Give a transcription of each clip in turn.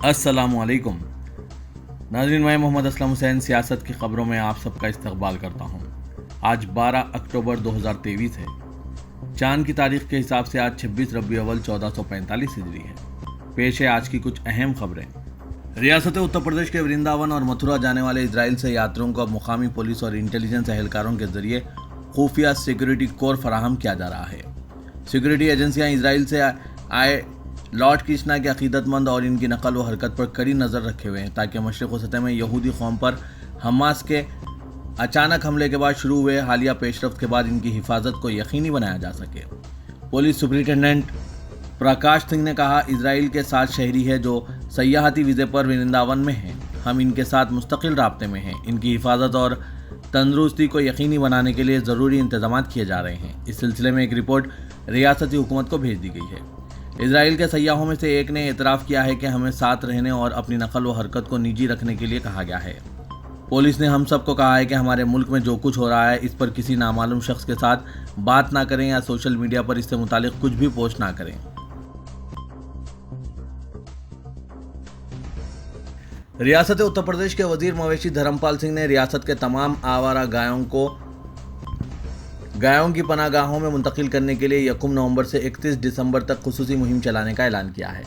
अस्सलामुअलैकुम नाज़रीन, मैं मोहम्मद असलम हुसैन सियासत की खबरों में आप सबका इस्तकबाल करता हूँ। आज 12 अक्टूबर 2023 है। चांद की तारीख के हिसाब से आज 26 रबी अव्वल 1445 हिजरी है। पेश है आज की कुछ अहम खबरें। रियासत उत्तर प्रदेश के वृंदावन और मथुरा जाने वाले इजराइल से यात्रियों को अब मुकामी पुलिस और इंटेलिजेंस एहलकारों के जरिए खुफिया सिक्योरिटी कोर फराहम किया जा रहा है। सिक्योरिटी एजेंसियां इजराइल से आए लॉर्ड कृष्णा के अकीदतमंद और इनकी नकल व हरकत पर कड़ी नज़र रखे हुए हैं ताकि मशरिक़ व सतह में यहूदी कौम पर हमास के अचानक हमले के बाद शुरू हुए हालिया पेशरफ्त के बाद इनकी हिफाजत को यकीनी बनाया जा सके। पुलिस सुपरिटेंडेंट प्रकाश सिंह ने कहा, इसराइल के 7 शहरी है जो सयाहती वीज़े पर वृंदावन में हैं। हम इनके साथ मुस्तकिल राब्ते में हैं। इनकी हिफाजत और तंदुरुस्ती को यकीनी बनाने के लिए ज़रूरी इंतजाम किए जा रहे हैं। इस सिलसिले में एक रिपोर्ट रियासती हुकूमत को भेज दी गई है। इजराइल के सयाहों में से एक ने एतराफ़ किया है कि हमें साथ रहने और अपनी नकल व हरकत को निजी रखने के लिए कहा गया है। पुलिस ने हम सबको कहा है कि हमारे मुल्क में जो कुछ हो रहा है इस पर किसी नामालूम शख्स के साथ बात ना करें या सोशल मीडिया पर इससे मुतालिक कुछ भी पोस्ट ना करें। रियासत उत्तर प्रदेश के वजीर मवेशी धर्मपाल सिंह ने रियासत के तमाम आवारा गायों की पनाहगाहों में मुंतकिल करने के लिए 1 नवंबर से 31 दिसंबर तक खुसूसी मुहिम चलाने का ऐलान किया है।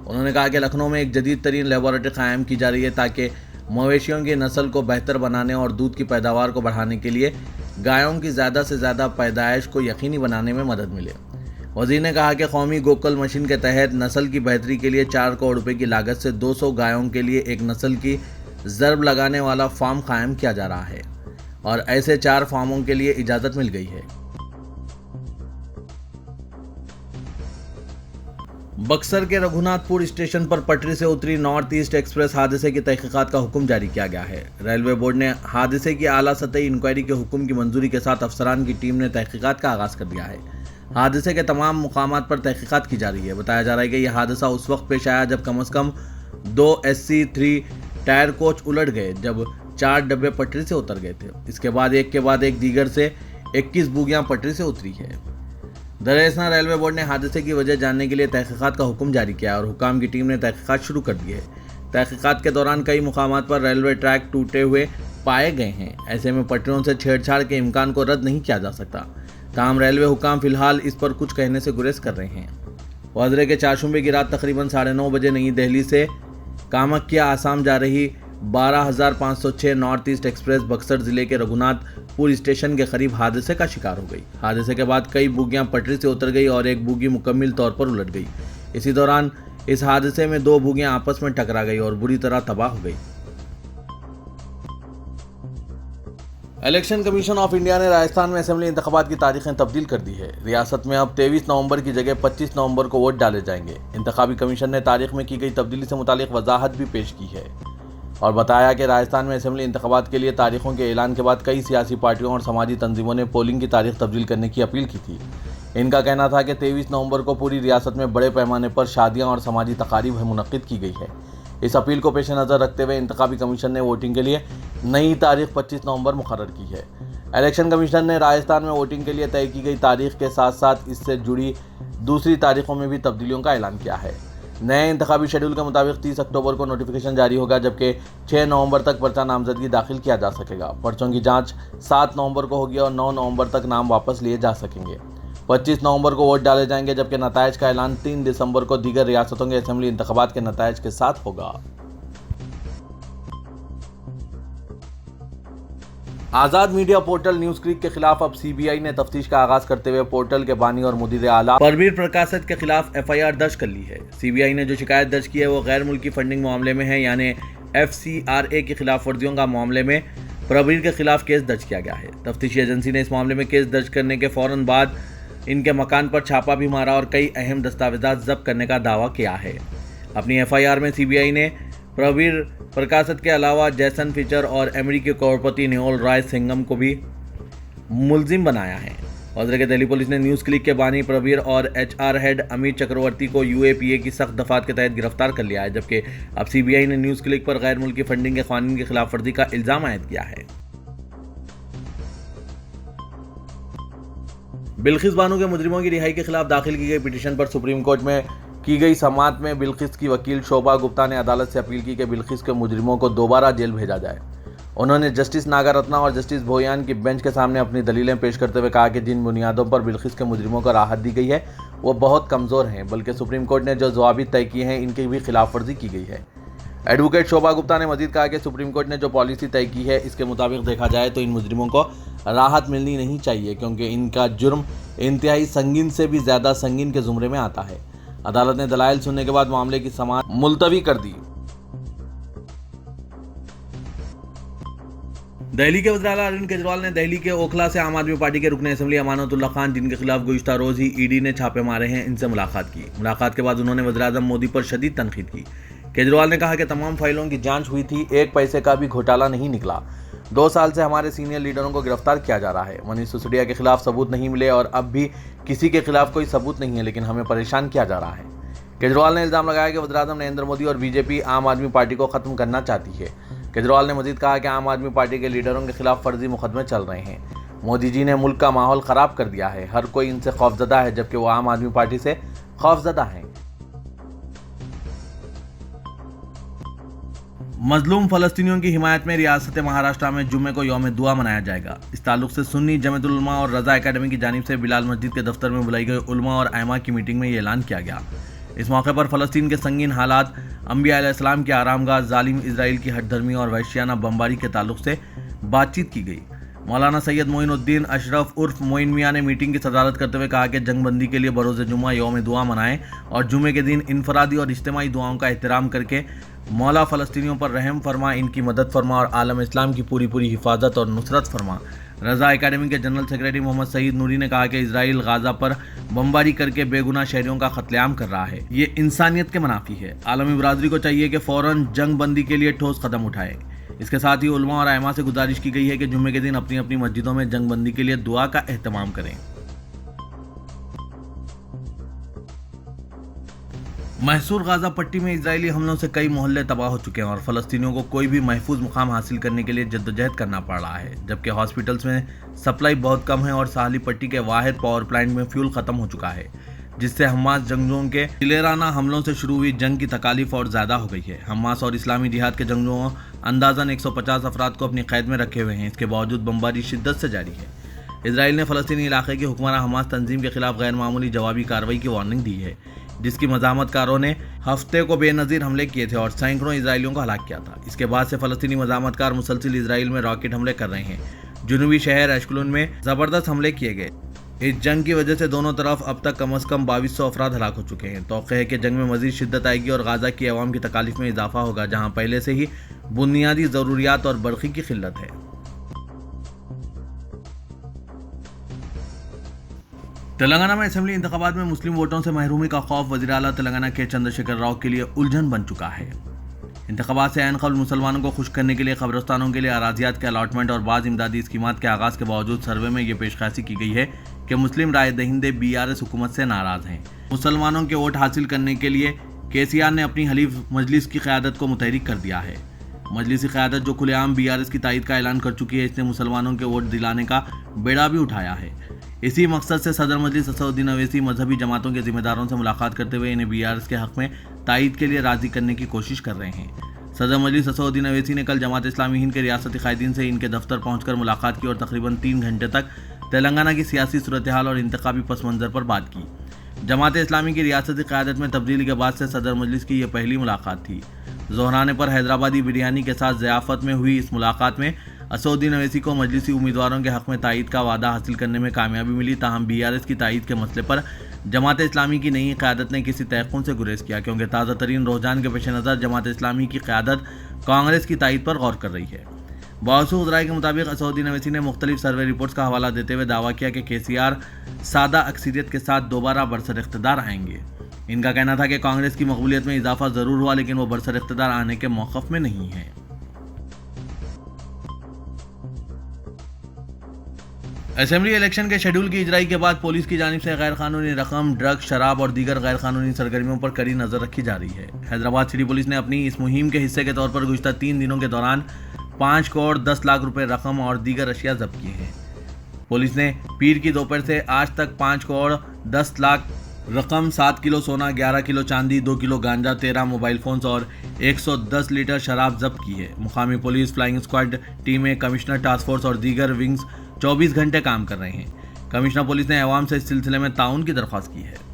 उन्होंने कहा कि लखनऊ में एक जदीद तरीन लेबॉरेटरी कायम की जा रही है ताकि मवेशियों की नस्ल को बेहतर बनाने और दूध की पैदावार को बढ़ाने के लिए गायों की ज़्यादा से ज़्यादा पैदाइश को यकीनी बनाने में मदद मिले। वजीर ने कहा कि कौमी गोकल मशीन के तहत नस्ल की बेहतरी के लिए 4 करोड़ रुपए की लागत से 200 गायों के लिए एक नस्ल की ज़र्ब लगाने वाला फार्म कायम किया जा रहा है और ऐसे 4 फार्मों के लिए इजाज़त मिल गई है। बक्सर के रघुनाथपुर स्टेशन पर पटरी से उतरी नॉर्थ ईस्ट एक्सप्रेस हादसे की तहकीकात का हुक्म जारी किया गया है। रेलवे बोर्ड ने हादसे की आला सतही इंक्वायरी के हुक्म की मंजूरी के साथ अफसरान की टीम ने तहकीकात का आगाज़ कर दिया है। हादसे के तमाम मुकामात पर तहकीकात की जा रही है। बताया जा रहा है कि यह हादसा उस वक्त पेश आया जब कम से कम 2 SC3 टायर कोच उलट गए जब 4 डब्बे पटरी से उतर गए थे। इसके बाद एक के बाद एक दीगर से 21 बोगियां पटरी से उतरी है। दरअसल रेलवे बोर्ड ने हादसे की वजह जानने के लिए तहकीकात का हुक्म जारी किया और हुकाम की टीम ने तहकीकात शुरू कर दी है। तहकीकात के दौरान कई मुकामात पर रेलवे ट्रैक टूटे हुए पाए गए हैं। ऐसे में पटरियों से छेड़छाड़ के इम्कान को रद्द नहीं किया जा सकता। ताहम रेलवे हुकाम फिलहाल इस पर कुछ कहने से गुरेज कर रहे हैं। वज़रे के चारशंबे की रात तकरीबन 9:30 बजे नई दिल्ली से कामाख्या आसाम जा रही 12,506 नॉर्थ ईस्ट एक्सप्रेस बक्सर जिले के रघुनाथपुर स्टेशन के करीब हादसे का शिकार हो गई। हादसे के बाद कई बोगियां पटरी से उतर गई और एक बोगी मुकम्मल तौर पर उलट गई। इसी दौरान इस हादसे में 2 बोगियां आपस में टकरा गई और बुरी तरह तबाह हो गई। इलेक्शन कमीशन ऑफ इंडिया ने राजस्थान में असेंबली इंतखाबात की तारीखें तब्दील कर दी है। रियासत में अब 23 नवंबर की जगह 25 नवंबर को वोट डाले जाएंगे। इंतखाबी कमीशन ने तारीख में की गई तब्दीली से मुतालिक वजाहत भी पेश की है और बताया कि राजस्थान में असेंबली इंतखाबात के लिए तारीखों के ऐलान के बाद कई सियासी पार्टियों और समाजी तंजीमों ने पोलिंग की तारीख तब्दील करने की अपील की थी। इनका कहना था कि 23 नवंबर को पूरी रियासत में बड़े पैमाने पर शादियां और समाजी तकारीब मुनक्किद की गई है। इस अपील को पेश नज़र रखते हुए इंतखाबी कमीशन ने वोटिंग के लिए नई तारीख 25 नवंबर मुकर्रर की है। इलेक्शन कमीशन ने राजस्थान में वोटिंग के लिए तय की गई तारीख के साथ साथ इससे जुड़ी दूसरी तारीखों में भी तब्दीलियों का ऐलान किया है। नए इंतखाबी शेड्यूल के मुताबिक 30 अक्टूबर को नोटिफिकेशन जारी होगा जबकि 6 नवंबर तक पर्चा नामजदगी दाखिल किया जा सकेगा। पर्चों की जांच 7 नवंबर को होगी और 9 नवंबर तक नाम वापस लिए जा सकेंगे। 25 नवंबर को वोट डाले जाएंगे जबकि नतायज का ऐलान 3 दिसंबर को दीगर रियासतों के असेंबली इंतखाबात के नतायज के साथ होगा। आज़ाद मीडिया पोर्टल न्यूज़ क्लिक के खिलाफ अब CBI ने तफ्तीश का आगाज करते हुए पोर्टल के बानी और मुदीर आला परवीर प्रकाशत के खिलाफ FIR दर्ज कर ली है। CBI ने जो शिकायत दर्ज की है वो गैर मुल्की फंडिंग मामले में है, यानी FCRA की खिलाफ वर्जियों का मामले में परवीर के खिलाफ केस दर्ज किया गया है। तफ्तीशी एजेंसी ने इस मामले में केस दर्ज करने के फौरन बाद इनके मकान पर छापा भी मारा और कई अहम दस्तावेजात जब्त करने का दावा किया है। अपनी FIR में CBI ने परवीर प्रकाशत के अलावा जैसन फिचर और अमेरिकी करोड़पति नियोल राय सिंघम को भी मुलजिम बनाया है। वज़रे के दिल्ली पुलिस ने न्यूज़ क्लिक के बानी प्रवीर और HR हेड अमित चक्रवर्ती को UAPA की सख्त दफात के तहत गिरफ्तार कर लिया है, जबकि अब CBI ने न्यूज़ क्लिक पर गैर मुल्की फंडिंग के कानून की खिलाफ वर्जी का इल्जाम आयद किया है। बिल्किस बानो के मुजरिमों की रिहाई के खिलाफ दाखिल की गई पिटीशन पर सुप्रीम कोर्ट में की गई समाअत में बिल्किस की वकील शोभा गुप्ता ने अदालत से अपील की कि बिल्किस के मुजरिमों को दोबारा जेल भेजा जाए। उन्होंने जस्टिस नागारत्ना और जस्टिस भोयान की बेंच के सामने अपनी दलीलें पेश करते हुए कहा कि जिन बुनियादों पर बिल्किस के मुजरिमों को राहत दी गई है वो बहुत कमज़ोर हैं, बल्कि सुप्रीम कोर्ट ने जो ज़वाबित तय किए हैं इनकी भी खिलाफ वर्जी की गई है। एडवोकेट शोभा गुप्ता ने मजीद कहा कि सुप्रीम कोर्ट ने जो पॉलिसी तय की है इसके मुताबिक देखा जाए तो इन मुजरिमों को राहत मिलनी नहीं चाहिए, क्योंकि इनका जुर्म इंतहाई संगीन से भी ज़्यादा संगीन के ज़ुमरे में आता है। अदालत ने दलाइल सुनने के बाद मामले की समाअत मुलतवी कर दी। दिल्ली के वज़ीर-ए-आला अरविंद केजरीवाल ने दिल्ली के ओखला से आम आदमी पार्टी के रुकन असेंबली अमानतुल्लाह खान, जिनके खिलाफ गुज़िश्ता रोज़ ही ईडी ने छापे मारे हैं, इनसे मुलाकात की। मुलाकात के बाद उन्होंने वज़ीर-ए-आज़म मोदी पर शदीद तनकीद की। केजरीवाल ने कहा कि तमाम फाइलों की जांच हुई थी, एक पैसे का भी घोटाला नहीं निकला। 2 साल से हमारे सीनियर लीडरों को गिरफ्तार किया जा रहा है। मनीष सिसोदिया के खिलाफ सबूत नहीं मिले और अब भी किसी के खिलाफ कोई सबूत नहीं है, लेकिन हमें परेशान किया जा रहा है। केजरीवाल ने इल्ज़ाम लगाया कि वज़ीर-ए-आज़म नरेंद्र मोदी और बीजेपी आम आदमी पार्टी को ख़त्म करना चाहती है। केजरीवाल ने मजीद कहा कि आम आदमी पार्टी के लीडरों के खिलाफ फर्जी मुकदमे चल रहे हैं। मोदी जी ने मुल्क का माहौल ख़राब कर दिया है। हर कोई इनसे खौफजदा है, जबकि वो आम आदमी पार्टी से खौफजदा हैं। मजलूम फ़लस्तीनियों की हिमायत में रियासत महाराष्ट्र में जुम्मे को यौम दुआ मनाया जाएगा। इस ताल्लुक से सुन्नी जमीयतुल उलमा और रज़ा एकेडमी की जानिब से बिलाल मस्जिद के दफ्तर में बुलाई गई उलमा और आइमा की मीटिंग में ये ऐलान किया गया। इस मौके पर फ़लस्तीन के संगीन हालात, अंबिया अलैहिस्सलाम की आरामगाह, जालिम इसराइल की हठधर्मी और वहशियाना बमबारी के ताल्लुक से बातचीत की गई। मौलाना सैयद मोइनुद्दीन अशरफ उर्फ मोइन मियाँ ने मीटिंग की सदारत करते हुए कहा कि जंगबंदी के लिए बरोज़ जुम्मा यौम दुआ मनाएं और जुम्मे के दिन इनफरादी और इज्तिमाई दुआओं का एहतराम करके मौला फ़लस्तीनियों पर रहम फरमा, इनकी मदद फरमा और आलम इस्लाम की पूरी हिफाजत और नुसरत फरमा। रज़ा एकेडमी के जनरल सेक्रेटरी मोहम्मद सईद नूरी ने कहा कि इजराइल गाज़ा पर बमबारी करके बेगुनाह शहरियों का कत्लेआम कर रहा है। ये इंसानियत के मुनाफी है। आलमी बरादरी को चाहिए कि फ़ौरन जंग बंदी के लिए ठोस कदम उठाए। इसके साथ ही उलमा और आइमा से गुजारिश की गई है कि जुम्मे के दिन अपनी अपनी मस्जिदों में जंग बंदी के लिए दुआ का एहतमाम करें। महसूर गाज़ा पट्टी में इजरायली हमलों से कई मोहल्ले तबाह हो चुके हैं और फ़लस्तीनियों को कोई भी महफूज मुकाम हासिल करने के लिए जद्दोजहद करना पड़ रहा है, जबकि हॉस्पिटल्स में सप्लाई बहुत कम है और साहली पट्टी के वाहिद पावर प्लांट में फ्यूल ख़त्म हो चुका है, जिससे हमास जंगजुओं के दिलेराना हमलों से शुरू हुई जंग की तकालीफ और ज़्यादा हो गई है। हमास और इस्लामी जिहाद के जंगजुओं अंदाज़न 150 अफराद को अपनी कैद में रखे हुए हैं। इसके बावजूद बमबारी शिद्दत से जारी है। इजराइल ने फ़लस्तीनी इलाके के हुक्मरान हमास तंजीम के खिलाफ गैर मामूली जवाबी कार्रवाई की वार्निंग दी है, जिसकी मज़ामतकारों ने हफ्ते को बेनज़ीर हमले किए थे और सैकड़ों इजराइलियों को हलाक किया था। इसके बाद से फ़लस्तीनी मज़ामतकार मुसलसिल इजराइल में रॉकेट हमले कर रहे हैं। जुनूबी शहर एशकुलन में ज़बरदस्त हमले किए गए। इस जंग की वजह से दोनों तरफ अब तक कम अज़ कम 2200 अफराद हलाक हो चुके हैं। तौक़े है कि जंग में मज़ीद शिद्दत आएगी और गाज़ा की अवाम की तकालीफ में इजाफा होगा, जहाँ पहले से ही बुनियादी ज़रूरियात और बरक़ी की किल्लत है। तेलंगाना में असेंबली इंतखाबात में मुस्लिम वोटों से महरूमी का खौफ वज़ीर-ए-आला तेलंगाना के चंद्रशेखर राव के लिए उलझन बन चुका है। इंतखाबात से ऐन क़ब्ल मुसलमानों को खुश करने के लिए कब्रस्तानों के लिए अराजियात के अलाटमेंट और बाज़ इमदादी स्कीमात के आगाज़ के बावजूद सर्वे में ये पेशकशी की गई है कि मुस्लिम राय दहिंदे BRS हुकूमत से नाराज़ हैं। मुसलमानों के वोट हासिल करने के लिए KCR ने अपनी हलीफ मजलिस की क़यादत को मुतहरिक कर दिया है। मजलिसी क़यादत जो खुलेआम BRS की तायद का ऐलान कर चुकी है, इसने मुसलमानों के वोट दिलाने का बेड़ा भी उठाया है। इसी मकसद से सदर मजलिस असदुद्दीन अवैसी मजहबी जमातों के जिम्मेदारों से मुलाकात करते हुए इन्हें BRS के हक़ में तायद के लिए राज़ी करने की कोशिश कर रहे हैं। सदर मजलिस असदुद्दीन अवैसी ने कल जमात इस्लामी हिंद के रियासती कायदीन से इनके दफ्तर पहुंचकर मुलाकात की और तकरीबन 3 घंटे तक तेलंगाना की सियासी सूरत हाल और इंतखाबी पस मंज़र पर बात की। जमात इस्लामी की रियासती क़यादत में तब्दीली के बाद से सदर मजलिस की यह पहली मुलाकात थी। ज़ोहराने पर हैदराबादी बिरयानी के साथ ज़ियाफ़त में हुई इस मुलाकात में असदुद्दीन अवैसी को मजलिसी उम्मीदवारों के हक़ में तायद का वादा हासिल करने में कामयाबी मिली। ताहम BRS की तायद के मसले पर जमात इस्लामी की नई क़यादत ने किसी तयक़ुन से गुरेज किया, क्योंकि ताज़ा तरीन रुझान के पेश नज़र जमात इस्लामी की क़यादत कांग्रेस की तायद पर गौर कर रही है। बावसूख राय के मुताबिक असदुद्दीन अवैसी ने मुख्तलिफ सर्वे रिपोर्ट्स का हवाला देते हुए दावा किया कि KCR सादा अक्सरियत के साथ दोबारा बरसर इख्तिदार आएंगे। इनका कहना था कि कांग्रेस की मकबूलियत में इजाफा ज़रूर हुआ, लेकिन वो बरसर इख्तिदार आने के मौक़िफ़ में नहीं है। असेंबली इलेक्शन के शेड्यूल की इजराई के बाद पुलिस की जानिब से गैर कानूनी रकम, ड्रग्स, शराब और दीगर गैर कानूनी सरगर्मियों पर कड़ी नज़र रखी जा रही है। हैदराबाद सिटी पुलिस ने अपनी इस मुहिम के हिस्से के तौर पर गुज़िश्ता 3 दिनों के दौरान 5 करोड़ 10 लाख रुपए रकम और दीगर अशिया जब्त किए हैं। पुलिस ने पीर की दोपहर से आज तक 5 करोड़ 10 लाख रकम 7 किलो सोना, 11 किलो चांदी, 2 किलो गांजा, 13 मोबाइल फोन्स और 110 लीटर शराब जब्त की है। मुकामी पुलिस, फ्लाइंग स्क्वाड टीमें, कमिश्नर टास्क फोर्स और दीगर विंग्स 24 घंटे काम कर रहे हैं। कमिश्नर पुलिस ने अवाम से इस सिलसिले में ताउन की दरख्वास्त की है।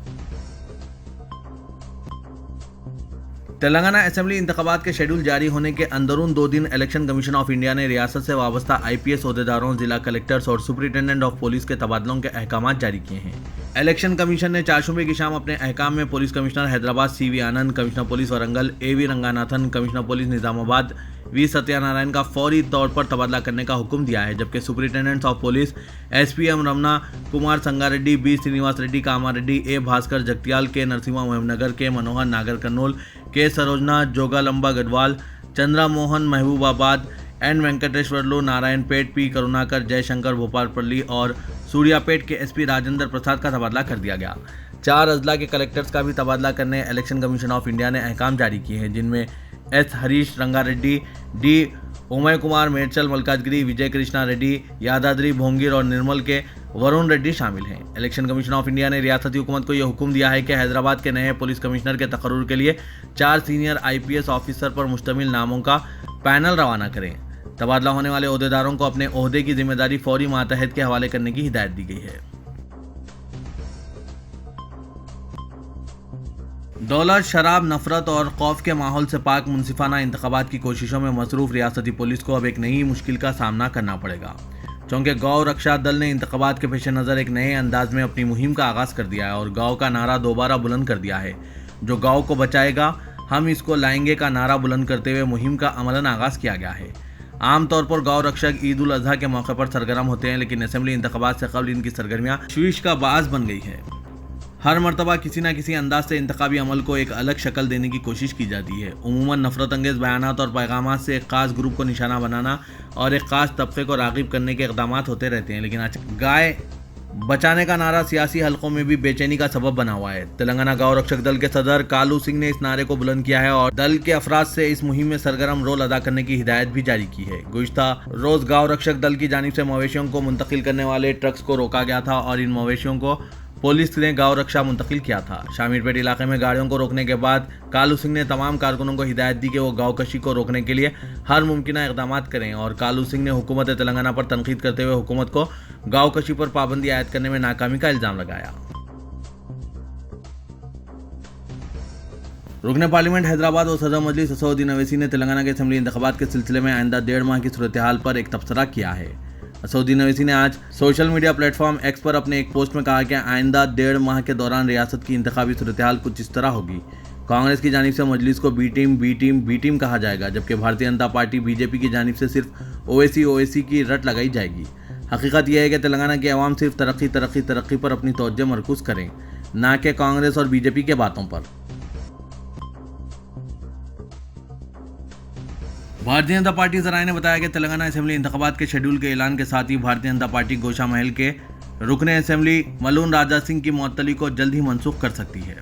तेलंगाना असेंबली इंतखाबात के शेड्यूल जारी होने के अंदरून 2 दिन इलेक्शन कमीशन ऑफ इंडिया ने रियासत से वाबस्ता IPS ओहदेदारों, जिला कलेक्टर्स और सुपरिटेंडेंट ऑफ पुलिस के तबादलों के अहकाम जारी किए हैं। इलेक्शन कमीशन ने चारशंबे की शाम अपने अहकाम में police commissioner Hyderabad CV Anand, commissioner police Warangal AV Ranganathan, commissioner police Nizamabad V Satyanarayana का फौरी तौर पर तबादला करने का हुक्म दिया है, जबकि superintendents of police SPM Ramana Kumar Sangareddy, B Srinivas Reddy, Kamareddy, A Bhaskar Jagtial, K Narasimha Muhimnagar, K Manohar Nagarkurnool, K सरोजना जोगालंबा Garhwal, Chandra Mohan Mahabubabad, N Venkateswarlu Narayanpet, P Karunakar Jaishankar Bhupalpally और सूर्यापेट के SP राजेंद्र प्रसाद का तबादला कर दिया गया। 4 अजला के कलेक्टर्स का भी तबादला करने इलेक्शन कमीशन ऑफ इंडिया ने अहकाम जारी किए हैं, जिनमें S हरीश रंगारेड्डी, D उमय कुमार मेरचल मलकाजगिरी, विजय कृष्णा रेड्डी यादाद्री भोंगिर और निर्मल के वरुण रेड्डी शामिल हैं। इलेक्शन कमीशन ऑफ इंडिया ने रियासती हुकूमत को यह हुक्म दिया है कि हैदराबाद के नए पुलिस कमिश्नर के तकर्रुर के लिए 4 सीनियर IPS ऑफिसर पर मुश्तमिल नामों का पैनल रवाना करें। तबादला होने वाले ओहदेदारों को अपने ओहदे की जिम्मेदारी फौरी मातहत के हवाले करने की हिदायत दी गई है। दौलत, शराब, नफरत और खौफ के माहौल से पाक मुनसिफाना इंतखाबात की कोशिशों में मसरूफ रियासती पुलिस को अब एक नई मुश्किल का सामना करना पड़ेगा। चूँकि गौ रक्षा दल ने इंतखाबात के पेश नज़र एक नए अंदाज में अपनी मुहिम का आगाज़ कर दिया है और गाँव का नारा दोबारा बुलंद कर दिया है। जो गाँव को बचाएगा हम इसको लाएंगे का नारा बुलंद करते हुए मुहिम का अमलन आगाज़ किया गया है। आमतौर पर गौ रक्षक ईद उल अजहा के मौके पर सरगर्म होते हैं, लेकिन असेंबली इंतखाबात से कबल इनकी सरगर्मियाँ तशवीश का बाज़ बन गई है। हर मरतबा किसी न किसी अंदाज से इंतखाबी अमल को एक अलग शक्ल देने की कोशिश की जाती है। उमूमन नफरत अंगेज़ बयानात और पैगामात से एक ख़ास ग्रुप को निशाना बनाना और एक ख़ास तबके को राग़िब करने के इक़दाम होते रहते हैं, लेकिन आज गाय बचाने का नारा सियासी हलकों में भी बेचैनी का सबब बना हुआ है। तेलंगाना गौ रक्षक दल के सदर कालू सिंह ने इस नारे को बुलंद किया है और दल के अफराद से इस मुहिम में सरगर्म रोल अदा करने की हिदायत भी जारी की है। गुज़िश्ता रोज गौ रक्षक दल की जानिब से मवेशियों को मुंतकिल करने वाले ट्रक्स को रोका गया था और इन मवेशियों को पुलिस ने गौ रक्षा मुंतकिल किया था। शामीरपेट इलाके में गाड़ियों को रोकने के बाद कालू सिंह ने तमाम कारकुनों को हिदायत दी कि वो गौकशी को रोकने के लिए हर मुमकिन इक़दाम करें और कालू सिंह ने हुकूमत तेलंगाना पर तनकीद करते हुए हुकूमत को गौकशी पर पाबंदी आयद करने में नाकामी का इल्ज़ाम लगाया। रुकन पार्लियामेंट हैदराबाद और सदर मजलिस असदुद्दीन अवैसी ने तेलंगाना के असेंबली इंतखाबात के सिलसिले में आइंदा 1.5 माह की सूरत हाल पर एक तबसरा किया है। असदुद्दीन अवैसी ने आज सोशल मीडिया प्लेटफॉर्म X पर अपने एक पोस्ट में कहा कि आइंदा 1.5 माह के दौरान रियासत की इंतखाबी सूरत हाल कुछ इस तरह होगी। कांग्रेस की जानिब से मजलिस को बी टीम कहा जाएगा, जबकि भारतीय जनता पार्टी BJP की जानिब से सिर्फ ओवैसी की रट लगाई जाएगी। हकीकत यह है कि तेलंगाना की आवाम सिर्फ तरक्की पर अपनी तवज्जो मरकूज करें, ना कि कांग्रेस और BJP के बातों पर। भारतीय जनता पार्टी ज़राए ने बताया कि तेलंगाना असेंबली इंतखाबात के शेड्यूल के ऐलान के साथ ही भारतीय जनता पार्टी गोशा महल के रुकन असेंबली मलून राजा सिंह की मुअत्तली को जल्द ही मनसूख कर सकती है।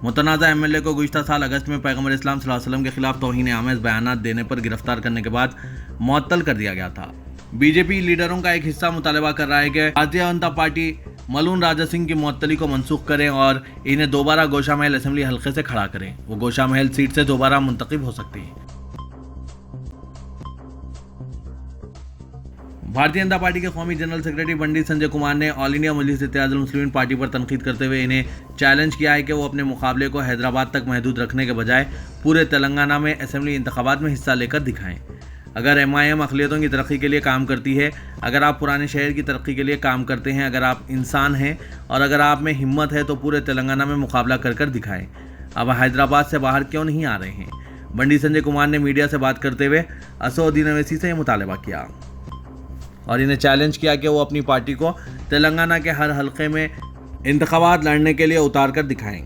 मुतनाज़ा MLA को गुज़िश्ता साल अगस्त में पैगम्बर इस्लाम सल्लल्लाहु अलैहि वसल्लम के खिलाफ तौहीन आमेज़ बयानात देने पर गिरफ्तार करने के बाद मुअत्तल कर दिया गया था। BJP लीडरों का एक हिस्सा मुतालबा कर रहा है कि भारतीय जनता पार्टी मलून राजा सिंह की मुअत्तली को मनसूख करें और इन्हें दोबारा गोशा महल असेंबली हल्के से खड़ा करें। वो गोशा महल सीट से दोबारा मुंतखब हो सकती है। भारतीय जनता पार्टी के कौमी जनरल सेक्रेटरी पंडित संजय कुमार ने ऑल इंडिया मजलिस इत्तेहादुल मुस्लिमीन पार्टी पर तनकीद करते हुए इन्हें चैलेंज किया है कि वो अपने मुकाबले को हैदराबाद तक महदूद रखने के बजाय पूरे तेलंगाना में असेंबली इंतखाबात में हिस्सा लेकर दिखाएं। अगर MIM अक़लियतों की तरक्की के लिए काम करती है, अगर आप पुराने शहर की तरक्की के लिए काम करते हैं, अगर आप इंसान हैं और अगर आप में हिम्मत है तो पूरे तेलंगाना में मुकाबला कर दिखाएं। अब हैदराबाद से बाहर क्यों नहीं आ रहे हैं? पंडित संजय कुमार ने मीडिया से बात करते हुए असदुद्दीन अवैसी से मुतालबा किया और इन्हें चैलेंज किया कि वो अपनी पार्टी को तेलंगाना के हर हलके में इंतखाबात लड़ने के लिए उतार कर दिखाएं।